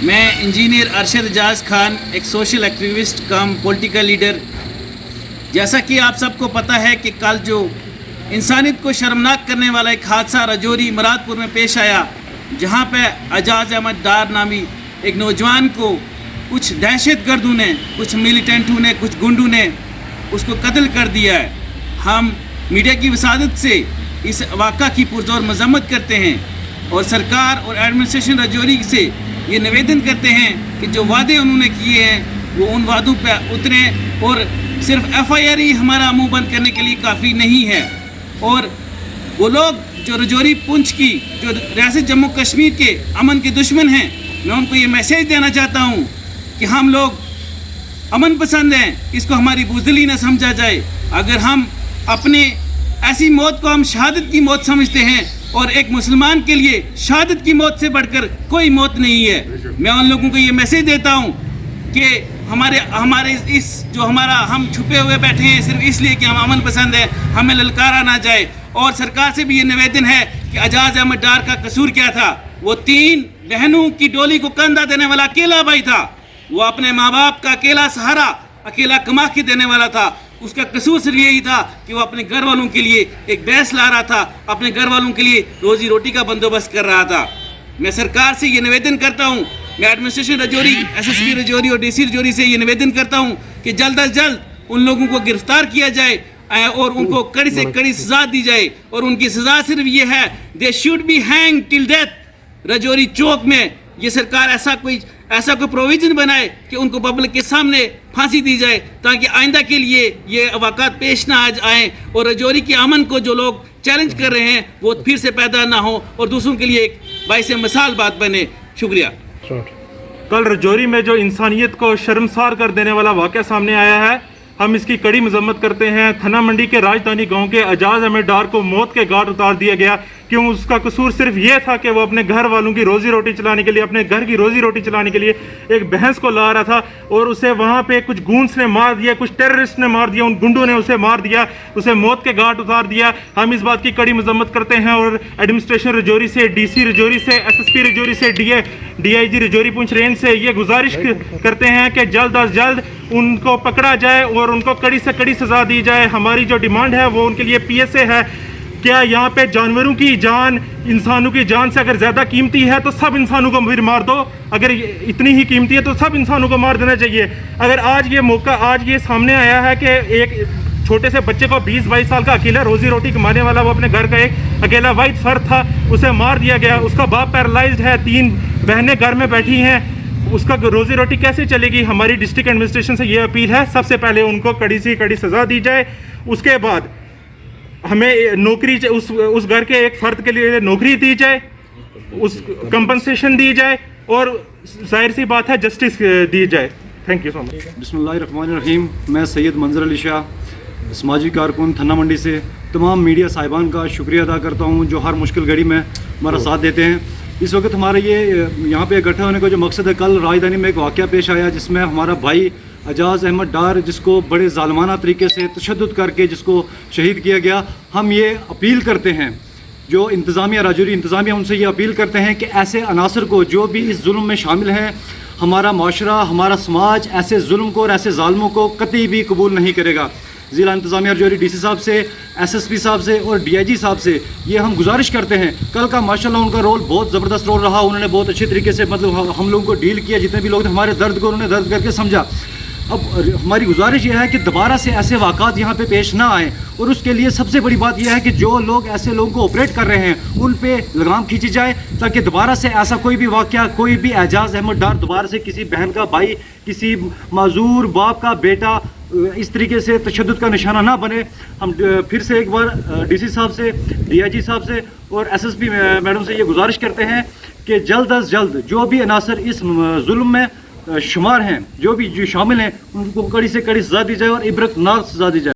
میں انجینئر ارشد اعجاز خان، ایک social activist کم political leader. جیسا کہ آپ سب کو پتہ ہے کہ کل جو انسانیت کو شرمناک کرنے والا ایک حادثہ راجوری مراد پور میں پیش آیا، جہاں پہ اعجاز احمد ڈار نامی ایک نوجوان کو کچھ دہشت گردوں نے، کچھ ملیٹنٹوں نے، کچھ گنڈوں نے اس کو قتل کر دیا ہے. ہم میڈیا کی وسادت سے اس واقعہ کی پرزور مذمت کرتے ہیں اور سرکار اور ایڈمنسٹریشن راجوری سے یہ نویدن کرتے ہیں کہ جو وعدے انہوں نے کیے ہیں وہ ان وعدوں پہ اتریں، اور صرف FIR ہی ہمارا منہ بند کرنے کے لیے کافی نہیں ہے. اور وہ لوگ جو راجوری پونچھ کی، جو ریاست جموں کشمیر کے امن کے دشمن ہیں، میں ان کو یہ میسیج دینا چاہتا ہوں کہ ہم لوگ امن پسند ہیں، اس کو ہماری بزدلی نہ سمجھا جائے. اگر ہم اپنے ایسی موت کو ہم شہادت کی موت سمجھتے ہیں، اور ایک مسلمان کے لیے شہادت کی موت سے بڑھ کر کوئی موت نہیں ہے. میں ان لوگوں کو یہ میسیج دیتا ہوں کہ ہمارے اس جو ہم چھپے ہوئے بیٹھے ہیں صرف اس لیے کہ ہم امن پسند ہیں، ہمیں للکارا نہ جائے. اور سرکار سے بھی یہ نویدن ہے کہ اعجاز احمد ڈار کا قصور کیا تھا؟ وہ 3 بہنوں کی ڈولی کو کندھا دینے والا اکیلا بھائی تھا. وہ اپنے ماں باپ کا اکیلا سہارا اکیلا کما کے دینے والا تھا. اس کا قصور صرف یہی تھا کہ وہ اپنے گھر والوں کے لیے ایک بحث لا رہا تھا، اپنے گھر والوں کے لیے روزی روٹی کا بندوبست کر رہا تھا. میں سرکار سے یہ نویدن کرتا ہوں، میں ایڈمنسٹریشن راجوری، SSP راجوری اور DC راجوری سے یہ نویدن کرتا ہوں کہ جلد از جلد ان لوگوں کو گرفتار کیا جائے اور ان کو کڑی سے کڑی سزا دی جائے. اور ان کی سزا صرف یہ ہے، they should be hang till death. Rajouri Chowk میں یہ سرکار ایسا کوئی پروویژن بنائے کہ ان کو پبلک کے سامنے پھانسی دی جائے، تاکہ آئندہ کے لیے یہ واقعات پیش نہ آئیں اور راجوری کے امن کو جو لوگ چیلنج کر رہے ہیں وہ پھر سے پیدا نہ ہو اور دوسروں کے لیے ایک باعث مثال بات بنے. شکریہ. کل راجوری میں جو انسانیت کو شرمسار کر دینے والا واقعہ سامنے آیا ہے، ہم اس کی کڑی مذمت کرتے ہیں. تھنا منڈی کے راجدھانی گاؤں کے اعجاز احمد ڈار کو موت کے گھاٹ اتار دیا گیا. کیوں؟ اس کا قصور صرف یہ تھا کہ وہ اپنے گھر والوں کی روزی روٹی چلانے کے لیے، اپنے گھر کی روزی روٹی چلانے کے لیے ایک بھینس کو لا رہا تھا، اور اسے وہاں پہ کچھ گونس نے مار دیا، کچھ ٹیررسٹ نے مار دیا، ان گنڈوں نے اسے مار دیا، اسے موت کے گھاٹ اتار دیا. ہم اس بات کی کڑی مذمت کرتے ہیں اور ایڈمنسٹریشن راجوری سے، DC راجوری سے، SSP راجوری سے، DIG راجوری پونچھ رینج سے یہ گزارش کرتے ہیں کہ جلد از جلد ان کو پکڑا جائے اور ان کو کڑی سے کڑی سزا دی جائے. ہماری جو ڈیمانڈ ہے وہ ان کے لیے PSA ہے. کیا یہاں پہ جانوروں کی جان انسانوں کی جان سے اگر زیادہ قیمتی ہے تو سب انسانوں کو پھر مار دو؟ اگر اتنی ہی قیمتی ہے تو سب انسانوں کو مار دینا چاہیے. اگر آج یہ سامنے آیا ہے کہ ایک چھوٹے سے بچے کو 20-22 سال کا اکیلا روزی روٹی کمانے والا، وہ اپنے گھر کا ایک اکیلا واحد فرد تھا، اسے مار دیا گیا. اس کا باپ پیرالائزڈ ہے، 3 بہنیں گھر میں بیٹھی ہیں، اس کا روزی روٹی کیسے چلے گی؟ ہماری ڈسٹرکٹ ایڈمنسٹریشن سے یہ اپیل ہے، سب سے پہلے ان کو کڑی سے کڑی سزا دی جائے. اس کے بعد ہمیں نوکری، اس گھر کے ایک فرد کے لیے نوکری دی جائے، اس کمپنسیشن دی جائے، اور ظاہر سی بات ہے جسٹس دی جائے. تھینک یو سو مچ. بسم اللہ الرحمن الرحیم. میں سید منظر علی شاہ، سماجی کارکن تھنا منڈی سے تمام میڈیا صاحبان کا شکریہ ادا کرتا ہوں جو ہر مشکل گھڑی میں ہمارا ساتھ دیتے ہیں. اس وقت ہمارے یہاں پہ اکٹھا ہونے کا جو مقصد ہے، کل راجدھانی میں ایک واقعہ پیش آیا جس میں ہمارا بھائی اعجاز احمد ڈار، جس کو بڑے ظالمانہ طریقے سے تشدد کر کے جس کو شہید کیا گیا. ہم یہ اپیل کرتے ہیں، جو انتظامیہ راجوری انتظامیہ، ان سے یہ اپیل کرتے ہیں کہ ایسے عناصر کو جو بھی اس ظلم میں شامل ہیں، ہمارا معاشرہ، ہمارا سماج ایسے ظلم کو اور ایسے ظالموں کو قطعی بھی قبول نہیں کرے گا. ضلع انتظامیہ راجوری DC صاحب سے، SSP صاحب سے اور DIG صاحب سے یہ ہم گزارش کرتے ہیں. کل کا ماشاءاللہ ان کا رول بہت زبردست رول رہا. انہوں نے بہت اچھے طریقے سے ہم لوگوں کو ڈیل کیا. جتنے بھی لوگ ہمارے درد کو انہوں نے درد کر کے سمجھا. اب ہماری گزارش یہ ہے کہ دوبارہ سے ایسے واقعات یہاں پہ پیش نہ آئیں، اور اس کے لیے سب سے بڑی بات یہ ہے کہ جو لوگ ایسے لوگوں کو آپریٹ کر رہے ہیں ان پہ لگام کھینچی جائے، تاکہ دوبارہ سے ایسا کوئی بھی واقعہ، کوئی بھی اعجاز احمد ڈار دوبارہ سے کسی بہن کا بھائی، کسی معذور باپ کا بیٹا اس طریقے سے تشدد کا نشانہ نہ بنے. ہم پھر سے ایک بار DC صاحب سے، DIG صاحب سے اور SSP میڈم سے یہ گزارش کرتے ہیں کہ جلد از جلد جو بھی عناصر اس ظلم میں شمار ہیں، جو بھی شامل ہیں، ان کو کڑی سے کڑی سزا دی جائے اور عبرتناک سزا دی جائے.